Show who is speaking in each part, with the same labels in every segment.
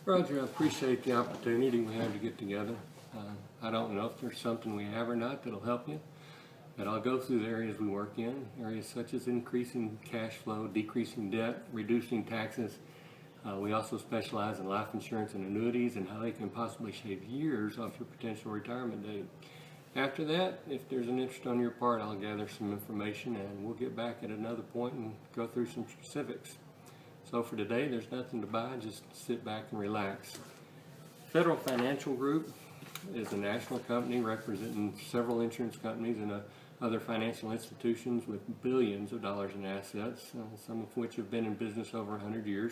Speaker 1: Roger, I appreciate the opportunity we have to get together. I don't know if there's something we have or not that'll help you, but I'll go through the areas we work in, areas such as increasing cash flow, decreasing debt, reducing taxes. We also specialize in life insurance and annuities and how they can possibly shave years off your potential retirement date. After that, if there's an interest on your part, I'll gather some information and we'll get back at another point and go through some specifics. So for today, there's nothing to buy, just sit back and relax. Federal Financial Group is a national company representing several insurance companies and other financial institutions with billions of dollars in assets, some of which have been in business over 100 years.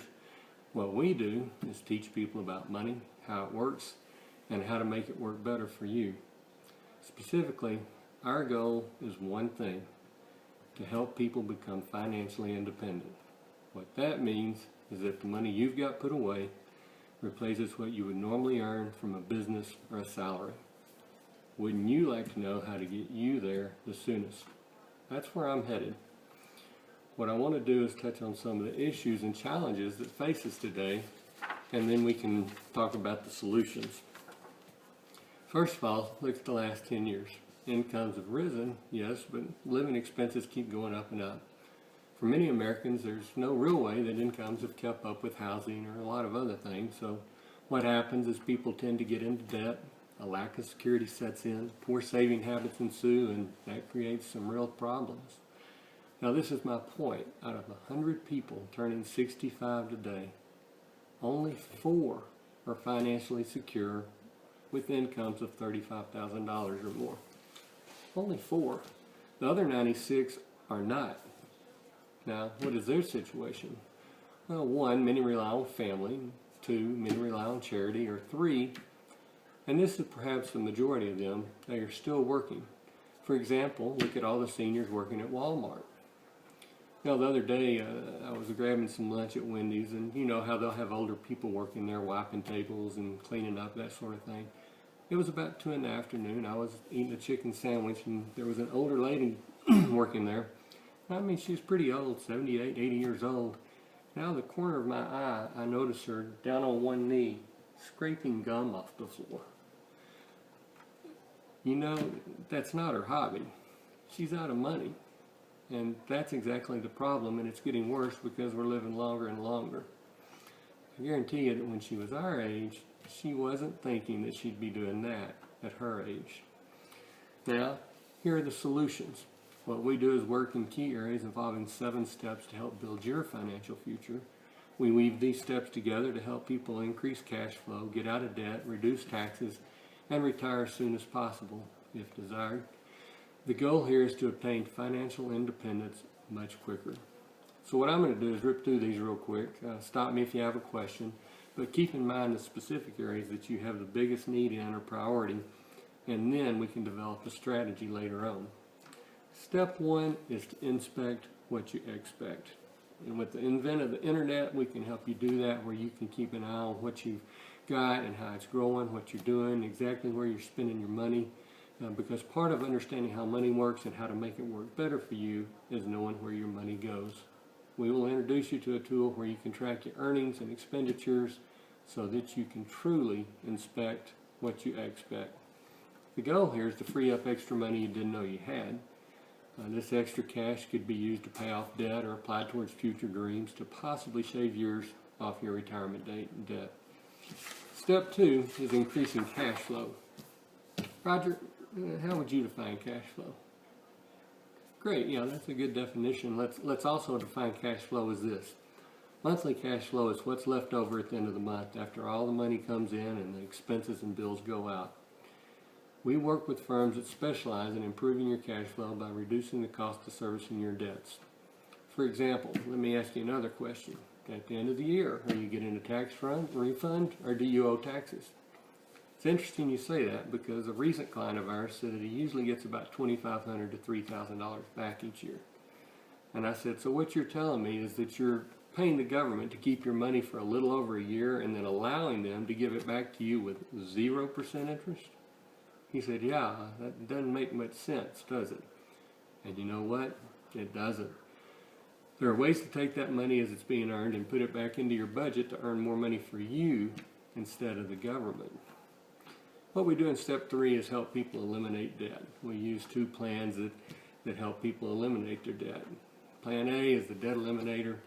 Speaker 1: What we do is teach people about money, how it works, and how to make it work better for you. Specifically, our goal is one thing: to help people become financially independent. What that means is that the money you've got put away replaces what you would normally earn from a business or a salary. Wouldn't you like to know how to get you there the soonest? That's where I'm headed. What I want to do is touch on some of the issues and challenges that face us today, and then we can talk about the solutions. First of all, look at the last 10 years. Incomes have risen, yes, but living expenses keep going up and up. For many Americans, there's no real way that incomes have kept up with housing or a lot of other things. So what happens is people tend to get into debt, a lack of security sets in, poor saving habits ensue, and that creates some real problems. Now this is my point. Out of 100 people turning 65 today, only 4 are financially secure with incomes of $35,000 or more. Only 4. The other 96 are not. Now, what is their situation? Well, 1, many rely on family. 2, many rely on charity. Or 3, and this is perhaps the majority of them, they are still working. For example, look at all the seniors working at Walmart. Now, the other day, I was grabbing some lunch at Wendy's, and you know how they'll have older people working there, wiping tables and cleaning up, that sort of thing. It was about 2 in the afternoon. I was eating a chicken sandwich, and there was an older lady working there. I mean, she's pretty old, 78, 80 years old. Now, the corner of my eye, I noticed her down on one knee, scraping gum off the floor. You know, that's not her hobby. She's out of money. And that's exactly the problem, and it's getting worse because we're living longer and longer. I guarantee you that when she was our age, she wasn't thinking that she'd be doing that at her age. Now, here are the solutions. What we do is work in key areas involving 7 steps to help build your financial future. We weave these steps together to help people increase cash flow, get out of debt, reduce taxes, and retire as soon as possible, if desired. The goal here is to obtain financial independence much quicker. So what I'm going to do is rip through these real quick. Stop me if you have a question, but keep in mind the specific areas that you have the biggest need in or priority, and then we can develop a strategy later on. Step 1 is to inspect what you expect. And with the advent of the internet, we can help you do that, where you can keep an eye on what you've got and how it's growing, what you're doing, exactly where you're spending your money. Because part of understanding how money works and how to make it work better for you is knowing where your money goes. We will introduce you to a tool where you can track your earnings and expenditures so that you can truly inspect what you expect. The goal here is to free up extra money you didn't know you had. This extra cash could be used to pay off debt or applied towards future dreams to possibly shave years off your retirement date and debt. Step 2 is increasing cash flow. Roger, how would you define cash flow? Great, yeah, that's a good definition. Let's also define cash flow as this. Monthly cash flow is what's left over at the end of the month after all the money comes in and the expenses and bills go out. We work with firms that specialize in improving your cash flow by reducing the cost of servicing your debts. For example, let me ask you another question. At the end of the year, are you getting a tax refund, or do you owe taxes? It's interesting you say that, because a recent client of ours said that he usually gets about $2,500 to $3,000 back each year. And I said, so what you're telling me is that you're paying the government to keep your money for a little over a year and then allowing them to give it back to you with 0% interest? He said, yeah, that doesn't make much sense, does it? And you know what? It doesn't. There are ways to take that money as it's being earned and put it back into your budget to earn more money for you instead of the government. What we do in step 3 is help people eliminate debt. We use 2 plans that help people eliminate their debt. Plan A is the debt eliminator.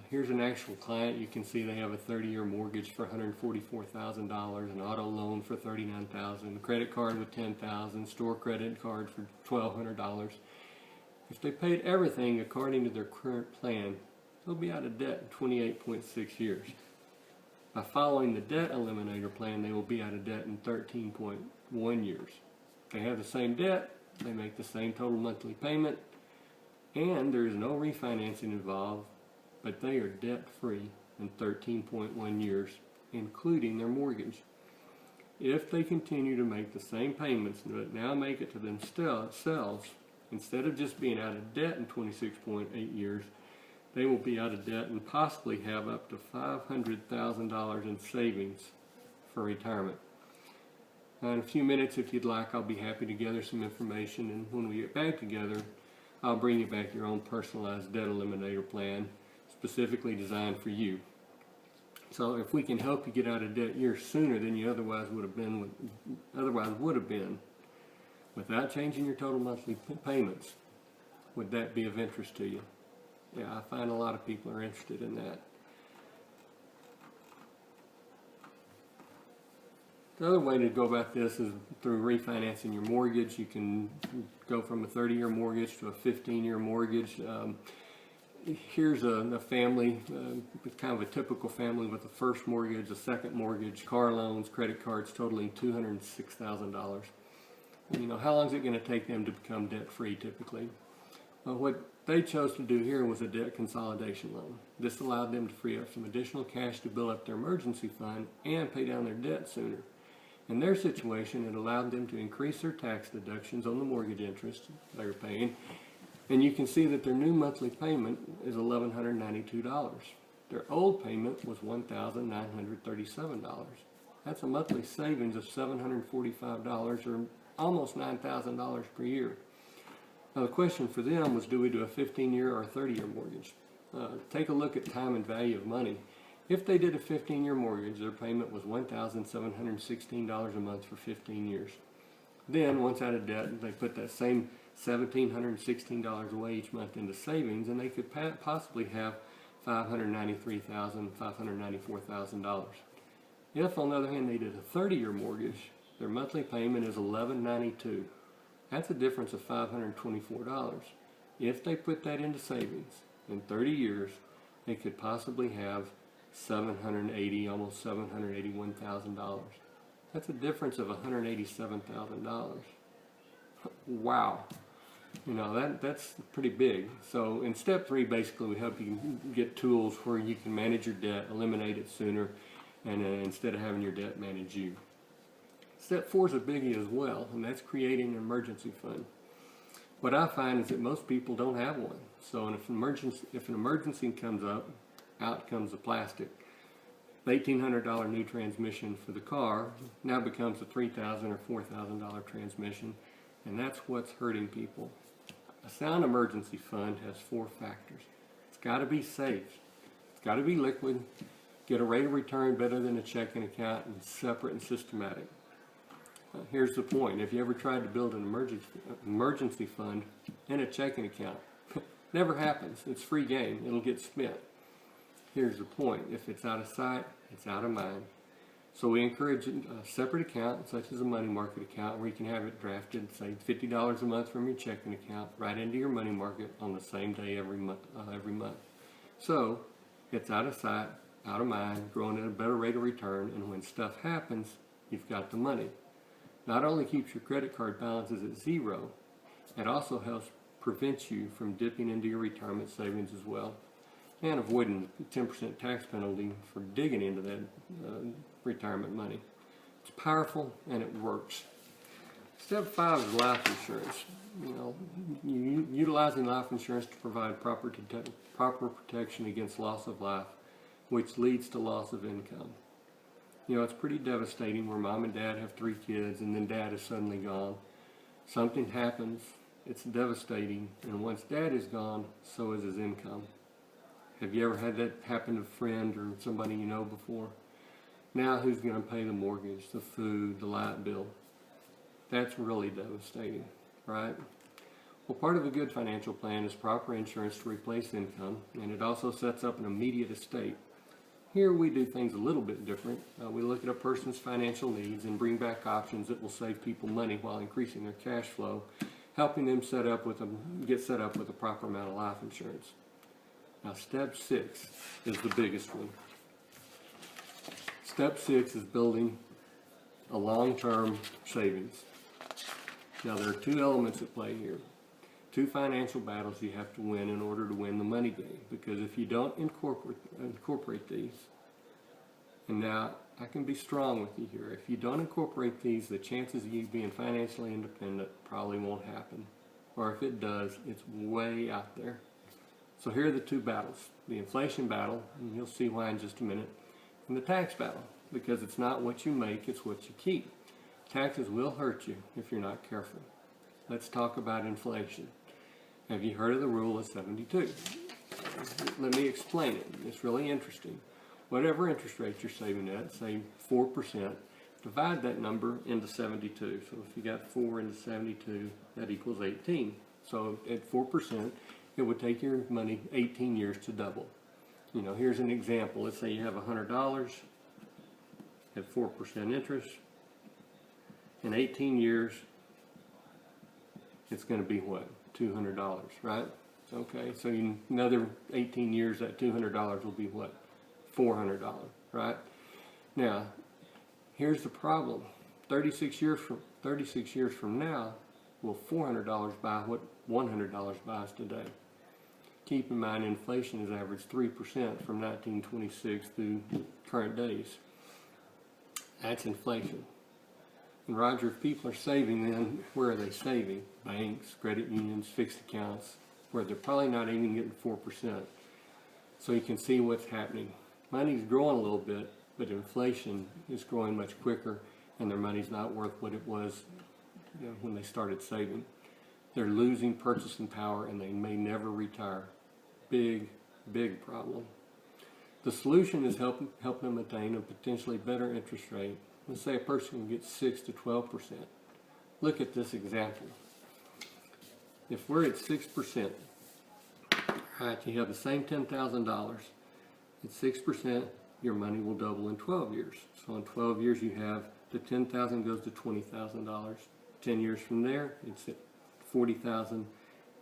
Speaker 1: Here's an actual client. You can see they have a 30-year mortgage for $144,000, an auto loan for $39,000, a credit card with $10,000, store credit card for $1,200. If they paid everything according to their current plan, they'll be out of debt in 28.6 years. By following the debt eliminator plan, they will be out of debt in 13.1 years. If they have the same debt, they make the same total monthly payment, and there is no refinancing involved, but they are debt-free in 13.1 years, including their mortgage. If they continue to make the same payments, but now make it to themselves, instead of just being out of debt in 26.8 years, they will be out of debt and possibly have up to $500,000 in savings for retirement. Now, in a few minutes, if you'd like, I'll be happy to gather some information, and when we get back together, I'll bring you back your own personalized debt eliminator plan, specifically designed for you. So if we can help you get out of debt years sooner than you otherwise would have been, without changing your total monthly payments, would that be of interest to you? Yeah, I find a lot of people are interested in that. The other way to go about this is through refinancing your mortgage. You can go from a 30-year mortgage to a 15-year mortgage. Here's a family, kind of a typical family with a first mortgage, a second mortgage, car loans, credit cards totaling $206,000. You know, how long is it going to take them to become debt-free typically? Well, what they chose to do here was a debt consolidation loan. This allowed them to free up some additional cash to build up their emergency fund and pay down their debt sooner. In their situation, it allowed them to increase their tax deductions on the mortgage interest they were paying, and you can see that their new monthly payment is $1,192. Their old payment was $1,937. That's a monthly savings of $745, or almost $9,000 per year. Now the question for them was, do we do a 15-year or a 30-year mortgage? Take a look at time and value of money. If they did a 15-year mortgage, their payment was $1,716 a month for 15 years. Then, once out of debt, they put that same $1,716 away each month into savings, and they could possibly have $593,000, $594,000. If, on the other hand, they did a 30-year mortgage, their monthly payment is $1,192. That's a difference of $524. If they put that into savings in 30 years, they could possibly have almost $781,000. That's a difference of $187,000. Wow. You know, that's pretty big. So in step 3, basically, we help you get tools where you can manage your debt, eliminate it sooner, and instead of having your debt manage you. Step 4 is a biggie as well, and that's creating an emergency fund. What I find is that most people don't have one. So if an emergency comes up, out comes the plastic. The $1,800 new transmission for the car now becomes a $3,000 or $4,000 transmission, and that's what's hurting people. A sound emergency fund has 4 factors. It's got to be safe. It's got to be liquid, get a rate of return better than a checking account, and separate and systematic. Here's the point. If you ever tried to build an emergency fund in a checking account, never happens. It's free game. It'll get spent. Here's the point. If it's out of sight, it's out of mind. So we encourage a separate account, such as a money market account, where you can have it drafted, say $50 a month from your checking account, right into your money market on the same day every month. So it's out of sight, out of mind, growing at a better rate of return, and when stuff happens, you've got the money. Not only keeps your credit card balances at 0, it also helps prevent you from dipping into your retirement savings as well, and avoiding the 10% tax penalty for digging into that retirement money. It's powerful and it works. Step 5 is life insurance. You know, utilizing life insurance to provide proper protection against loss of life, which leads to loss of income. You know, it's pretty devastating where mom and dad have 3 kids and then dad is suddenly gone. Something happens, it's devastating, and once dad is gone, so is his income. Have you ever had that happen to a friend or somebody you know before? Now who's going to pay the mortgage, the food, the light bill? That's really devastating, right? Well, part of a good financial plan is proper insurance to replace income, and it also sets up an immediate estate. Here we do things a little bit different. We look at a person's financial needs and bring back options that will save people money while increasing their cash flow, helping them get set up with a proper amount of life insurance. Now, step 6 is the biggest one. Step 6 is building a long-term savings. Now, there are two elements at play here. Two financial battles you have to win in order to win the money game. Because if you don't incorporate these, and now I can be strong with you here, if you don't incorporate these, the chances of you being financially independent probably won't happen. Or if it does, it's way out there. So here are the two battles. The inflation battle, and you'll see why in just a minute, and the tax battle. Because it's not what you make, it's what you keep. Taxes will hurt you if you're not careful. Let's talk about inflation. Have you heard of the rule of 72? Let me explain it. It's really interesting. Whatever interest rate you're saving at, say 4%, divide that number into 72. So if you got 4 into 72, that equals 18. So at 4%, it would take your money 18 years to double. You know, here's an example. Let's say you have $100 at 4% interest. In 18 years, it's going to be what? $200, right? Okay, so in another 18 years, that $200 will be what? $400, right? Now, here's the problem. 36 years from now, will $400 buy what $100 buys today? Keep in mind, inflation has averaged 3% from 1926 through current days. That's inflation. And Roger, if people are saving, then where are they saving? Banks, credit unions, fixed accounts, where they're probably not even getting 4%. So you can see what's happening. Money's growing a little bit, but inflation is growing much quicker, and their money's not worth what it was, you know, when they started saving. They're losing purchasing power, and they may never retire. Big, big problem. The solution is helping them attain a potentially better interest rate. Let's say a person can get 6 to 12%. Look at this example. If we're at 6%, right, you have the same $10,000. At 6%, your money will double in 12 years. So in 12 years, you have the $10,000 goes to $20,000. 10 years from there, it's at $40,000,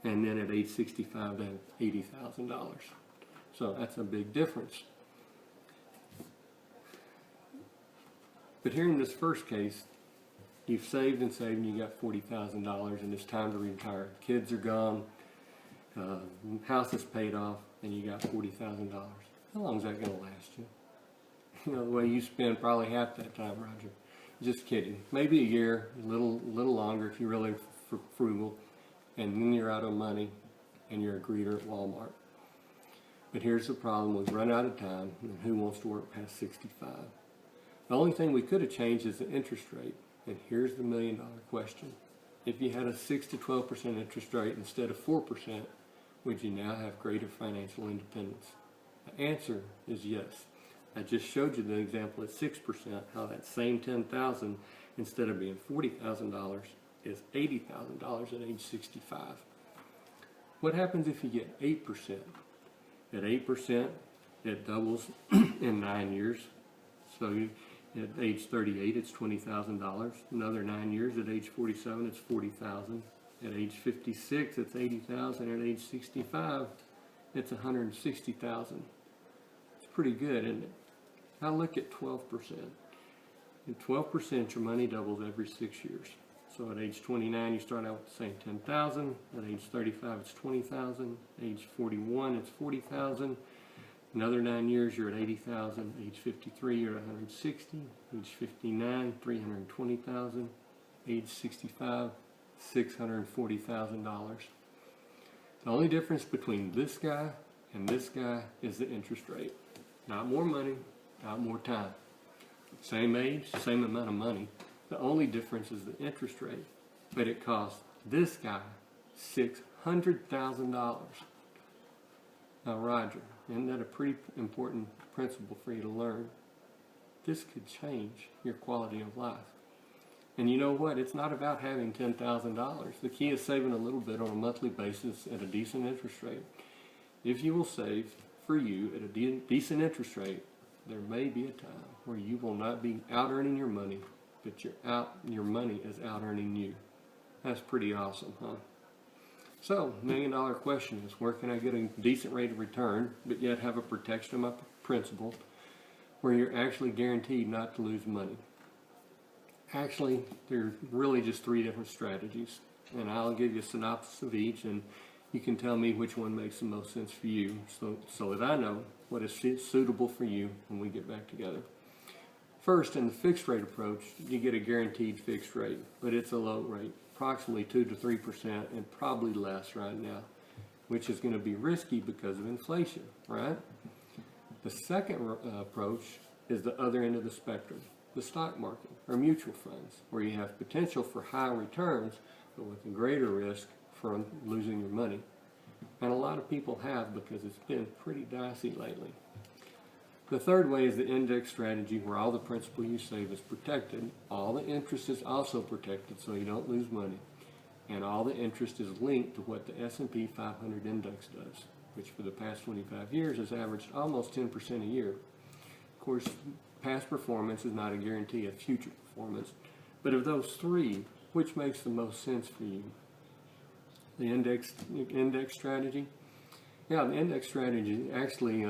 Speaker 1: and then at age 65, then $80,000. So that's a big difference. But here in this first case, you've saved and saved, and you got $40,000, and it's time to retire. Kids are gone, house is paid off, and you got $40,000. How long is that going to last you? You know, the way you spend probably half that time, Roger. Just kidding. Maybe a year, a little longer if you're really frugal, and then you're out of money, and you're a greeter at Walmart. But here's the problem: we've run out of time, and who wants to work past 65? The only thing we could have changed is the interest rate. And here's the million-dollar question. If you had a 6 to 12% interest rate instead of 4%, would you now have greater financial independence? The answer is yes. I just showed you the example at 6%, how that same $10,000, instead of being $40,000, is $80,000 at age 65. What happens if you get 8%? At 8%, it doubles in 9 years. So at age 38, it's $20,000. Another 9 years, at age 47, it's $40,000. At age 56, it's $80,000. At age 65, it's $160,000. It's pretty good, isn't it? Now look at 12%. At 12%, your money doubles every 6 years. So at age 29, you start out with the same $10,000. At age 35, it's $20,000. Age 41, it's $40,000. Another 9 years, you're at $80,000. Age 53, you're at $160,000. Age 59, $320,000. Age 65, $640,000. The only difference between this guy and this guy is the interest rate. Not more money, not more time. Same age, same amount of money. The only difference is the interest rate. But it costs this guy $600,000. Now, Roger, isn't that a pretty important principle for you to learn? this could change your quality of life. And you know what? It's not about having $10,000. The key is saving a little bit on a monthly basis at a decent interest rate. If you will save for you at a decent interest rate, there may be a time where you will not be out earning your money, but your money is out earning you. That's pretty awesome, huh? So, $1,000,000 question is, where can I get a decent rate of return, but yet have a protection of my principal, where you're actually guaranteed not to lose money? Actually, there are really just 3 different strategies, and I'll give you a synopsis of each, and you can tell me which one makes the most sense for you, so that I know what is suitable for you when we get back together. First, in the fixed rate approach, you get a guaranteed fixed rate, but it's a low rate, approximately 2 to 3%, and probably less right now, which is going to be risky because of inflation, right? The second approach is the other end of the spectrum, the stock market or mutual funds, where you have potential for high returns, but with a greater risk from losing your money. And a lot of people have, because it's been pretty dicey lately. The third way is the index strategy, where all the principal you save is protected, all the interest is also protected so you don't lose money, and all the interest is linked to what the S&P 500 index does, which for the past 25 years has averaged almost 10% a year. Of course, past performance is not a guarantee of future performance, but of those 3, which makes the most sense for you? The index strategy? Yeah, the index strategy is actually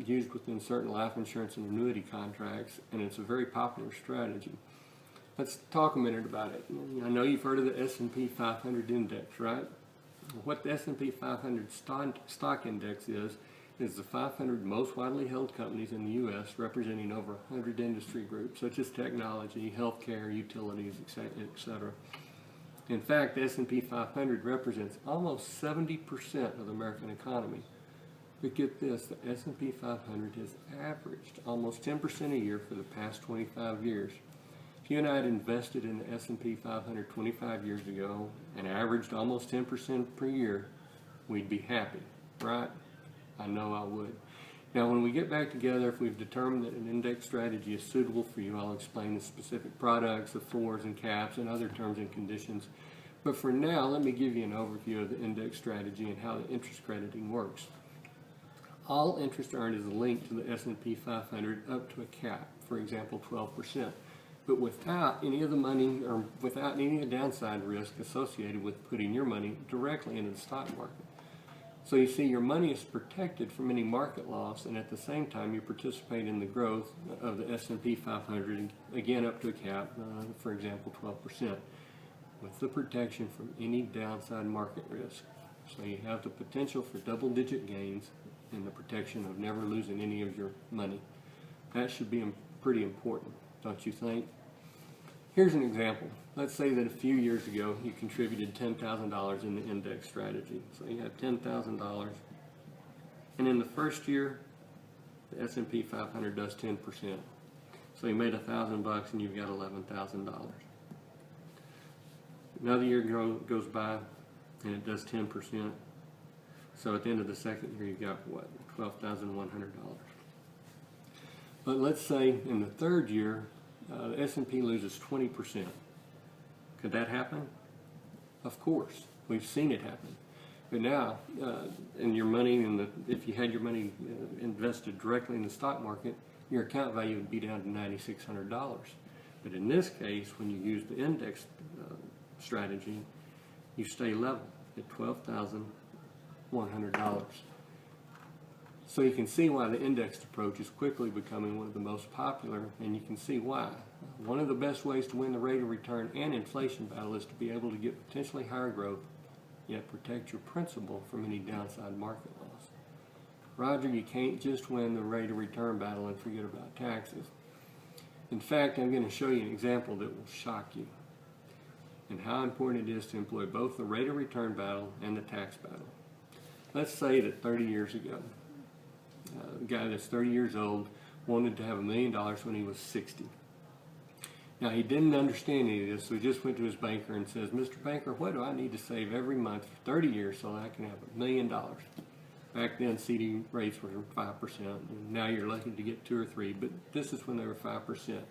Speaker 1: used within certain life insurance and annuity contracts, and it's a very popular strategy. Let's talk a minute about it. I know you've heard of the S&P 500 index, right? What the S&P 500 stock index is the 500 most widely held companies in the U.S., representing over 100 industry groups, such as technology, healthcare, utilities, etc. In fact, the S&P 500 represents almost 70% of the American economy. But get this, the S&P 500 has averaged almost 10% a year for the past 25 years. If you and I had invested in the S&P 500 25 years ago and averaged almost 10% per year, we'd be happy, right? I know I would. Now, when we get back together, if we've determined that an index strategy is suitable for you, I'll explain the specific products, the floors and caps, and other terms and conditions. But for now, let me give you an overview of the index strategy and how the interest crediting works. All interest earned is linked to the S&P 500 up to a cap, for example, 12%, but without any of the money or without any of the downside risk associated with putting your money directly into the stock market. So you see, your money is protected from any market loss, and at the same time you participate in the growth of the S&P 500, again up to a cap, for example 12%, with the protection from any downside market risk. So you have the potential for double-digit gains and the protection of never losing any of your money. That should be pretty important, don't you think? Here's an example. Let's say that a few years ago you contributed $10,000 in the index strategy. So you have $10,000, and in the first year the S&P 500 does 10%. So you made $1,000 and you've got $11,000. Another year goes by and it does 10%. So at the end of the second year you've got what? $12,100. But let's say in the third year the S&P loses 20%. Could that happen? Of course. We've seen it happen. But now, and your money, if you had your money invested directly in the stock market, your account value would be down to $9,600. But in this case, when you use the index strategy, you stay level at $12,100. So you can see why the indexed approach is quickly becoming one of the most popular, and you can see why. One of the best ways to win the rate of return and inflation battle is to be able to get potentially higher growth, yet protect your principal from any downside market loss. Roger, you can't just win the rate of return battle and forget about taxes. In fact, I'm going to show you an example that will shock you, and how important it is to employ both the rate of return battle and the tax battle. Let's say that 30 years ago, a guy that's 30 years old wanted to have $1 million when he was 60. Now, he didn't understand any of this, so he just went to his banker and says, "Mr. Banker, what do I need to save every month for 30 years so that I can have $1 million?" Back then CD rates were 5%, and now you're lucky to get 2 or 3, but this is when they were 5%.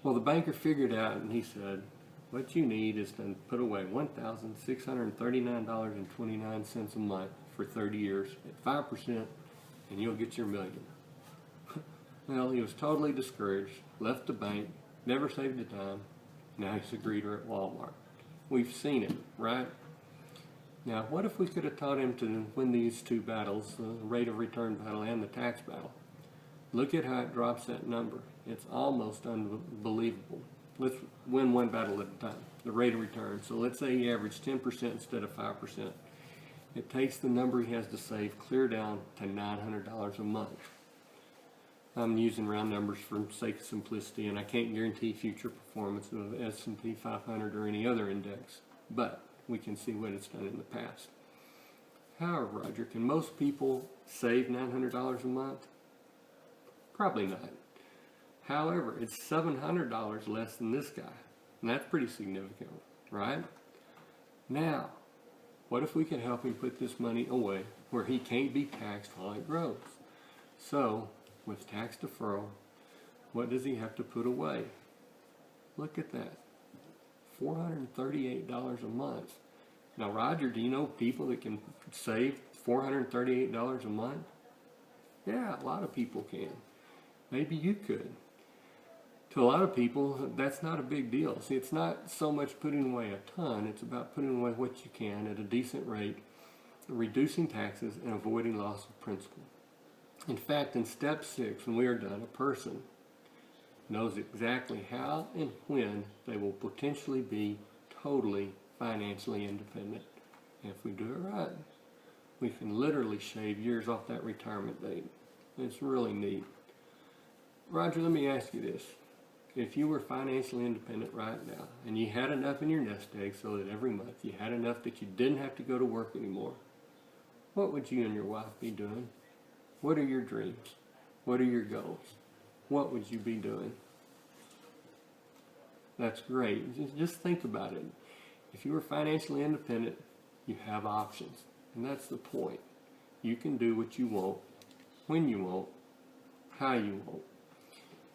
Speaker 1: Well, the banker figured out, and he said, what you need is to put away $1,639.29 a month for 30 years at 5%, and you'll get your million. Well, he was totally discouraged, left the bank, never saved a dime. Now he's a greeter at Walmart. We've seen it, right? Now, what if we could have taught him to win these two battles, the rate of return battle and the tax battle? Look at how it drops that number. It's almost unbelievable. Let's win one battle at a time, the rate of return. So let's say he averaged 10% instead of 5%. It takes the number he has to save clear down to $900 a month. I'm using round numbers for sake of simplicity, and I can't guarantee future performance of S&P 500 or any other index, but we can see what it's done in the past. However, Roger, can most people save $900 a month? Probably not. However, it's $700 less than this guy, and that's pretty significant, right? Now, what if we could help him put this money away where he can't be taxed while it grows? So, with tax deferral, what does he have to put away? Look at that. $438 a month. Now, Roger, do you know people that can save $438 a month? Yeah, a lot of people can. Maybe you could. To a lot of people, that's not a big deal. See, it's not so much putting away a ton, it's about putting away what you can at a decent rate, reducing taxes, and avoiding loss of principal. In fact, in step 6, when we are done, a person knows exactly how and when they will potentially be totally financially independent. And if we do it right, we can literally shave years off that retirement date. It's really neat. Roger, let me ask you this. If you were financially independent right now, and you had enough in your nest egg so that every month you had enough that you didn't have to go to work anymore, what would you and your wife be doing? What are your dreams? What are your goals? What would you be doing? That's great. Just think about it. If you were financially independent, you have options. And that's the point. You can do what you want, when you want, how you want.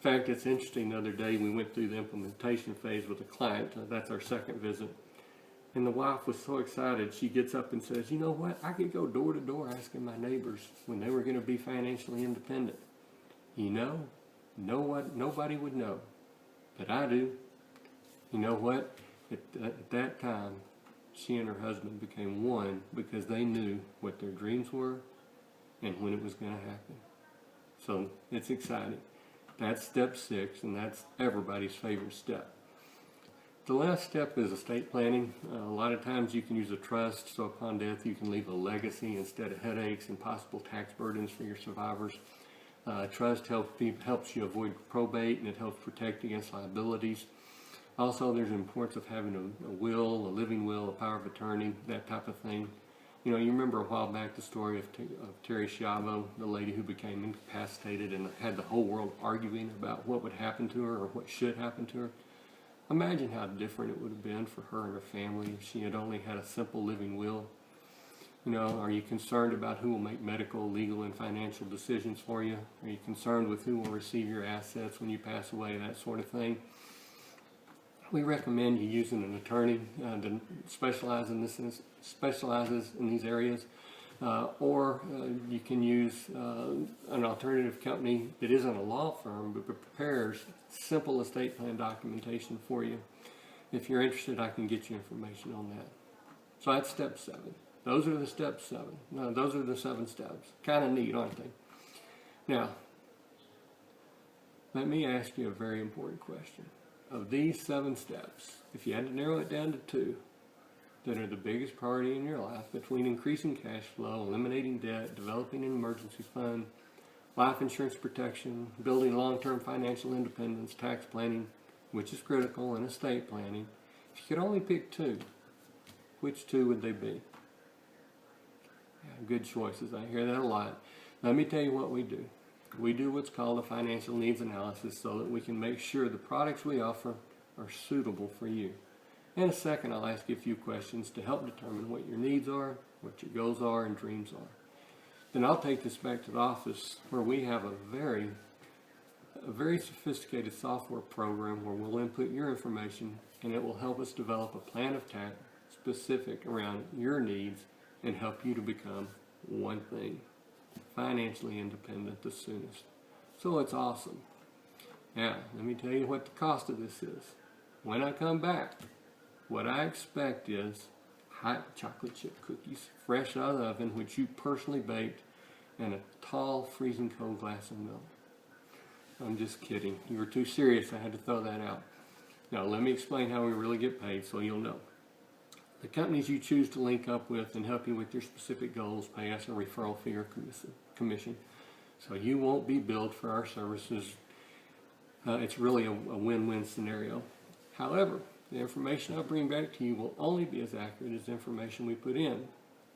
Speaker 1: In fact, it's interesting, the other day we went through the implementation phase with a client. That's our second visit. And the wife was so excited, she gets up and says, you know what, I could go door to door asking my neighbors when they were going to be financially independent. You know, nobody would know, but I do. You know what, at that time, she and her husband became one because they knew what their dreams were and when it was going to happen. So it's exciting. That's step 6, and that's everybody's favorite step. The last step is estate planning. A lot of times you can use a trust, so upon death you can leave a legacy instead of headaches and possible tax burdens for your survivors. Trust helps you avoid probate, and it helps protect against liabilities. Also, there's the importance of having a will, a living will, a power of attorney, that type of thing. You know, you remember a while back the story of Terry Schiavo, the lady who became incapacitated and had the whole world arguing about what would happen to her or what should happen to her. Imagine how different it would have been for her and her family if she had only had a simple living will. You know, are you concerned about who will make medical, legal, and financial decisions for you? Are you concerned with who will receive your assets when you pass away, that sort of thing? We recommend you using an attorney that specializes in these areas, or you can use an alternative company that isn't a law firm but prepares simple estate plan documentation for you. If you're interested, I can get you information on that. So that's step 7. Those are the steps 7. No, those are the 7 steps. Kind of neat, aren't they? Now, let me ask you a very important question. Of these 7 steps, if you had to narrow it down to 2 that are the biggest priority in your life, between increasing cash flow, eliminating debt, developing an emergency fund, life insurance protection, building long-term financial independence, tax planning, which is critical, and estate planning, if you could only pick 2, which 2 would they be? Yeah, good choices. I hear that a lot. Let me tell you what we do. We do what's called a financial needs analysis so that we can make sure the products we offer are suitable for you. In a second, I'll ask you a few questions to help determine what your needs are, what your goals are, and dreams are. then I'll take this back to the office where we have a very sophisticated software program where we'll input your information and it will help us develop a plan of attack specific around your needs and help you to become one thing, financially independent the soonest. So it's awesome. Now, let me tell you what the cost of this is. When I come back, what I expect is hot chocolate chip cookies, fresh out of the oven, which you personally baked, and a tall, freezing cold glass of milk. I'm just kidding. You were too serious. I had to throw that out. Now, let me explain how we really get paid so you'll know. The companies you choose to link up with and help you with your specific goals pay us a referral fee or commission. So you won't be billed for our services. It's really a win-win scenario. However, the information I bring back to you will only be as accurate as the information we put in.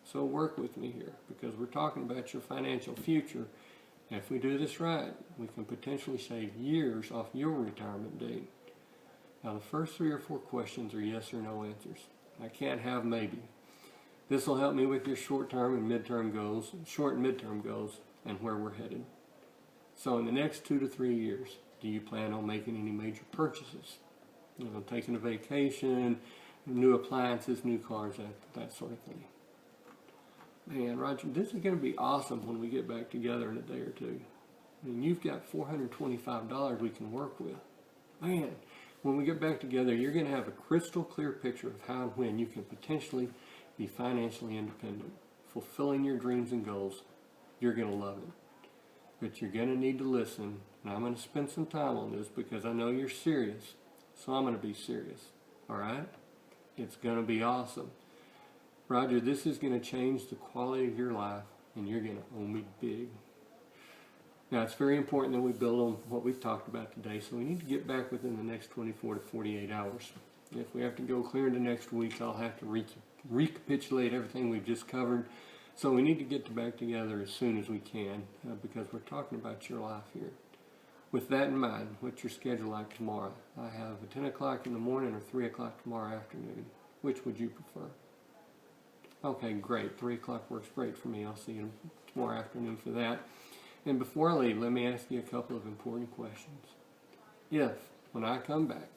Speaker 1: So work with me here, because we're talking about your financial future. And if we do this right, we can potentially save years off your retirement date. Now, the first 3 or 4 questions are yes or no answers. I can't have maybe. This will help me with your short-term and midterm goals, short and midterm goals, and where we're headed. So in the next 2 to 3 years, do you plan on making any major purchases? You know, taking a vacation, new appliances, new cars, that sort of thing. Man, Roger, this is going to be awesome when we get back together in a day or two. I mean, you've got $425 we can work with. Man, when we get back together, you're going to have a crystal clear picture of how and when you can potentially be financially independent, fulfilling your dreams and goals. You're going to love it. But you're going to need to listen, and I'm going to spend some time on this because I know you're serious. So I'm going to be serious. All right? It's going to be awesome. Roger, this is going to change the quality of your life, and you're going to owe me big. Now, it's very important that we build on what we've talked about today, so we need to get back within the next 24 to 48 hours. If we have to go clear into next week, I'll have to recapitulate everything we've just covered. So we need to get back together as soon as we can, because we're talking about your life here. With that in mind, what's your schedule like tomorrow? I have a 10 o'clock in the morning or 3 o'clock tomorrow afternoon. Which would you prefer? Okay, great. 3 o'clock works great for me. I'll see you tomorrow afternoon for that. And before I leave, let me ask you a couple of important questions. If, when I come back,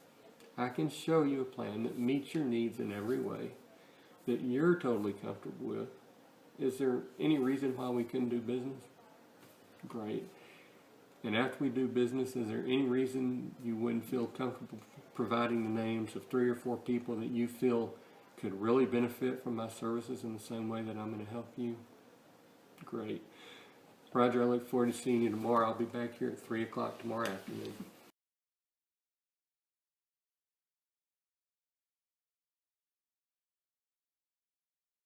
Speaker 1: I can show you a plan that meets your needs in every way, that you're totally comfortable with, is there any reason why we couldn't do business? Great. And after we do business, is there any reason you wouldn't feel comfortable providing the names of 3 or 4 people that you feel could really benefit from my services in the same way that I'm going to help you? Great. Roger, I look forward to seeing you tomorrow. I'll be back here at 3 o'clock tomorrow afternoon.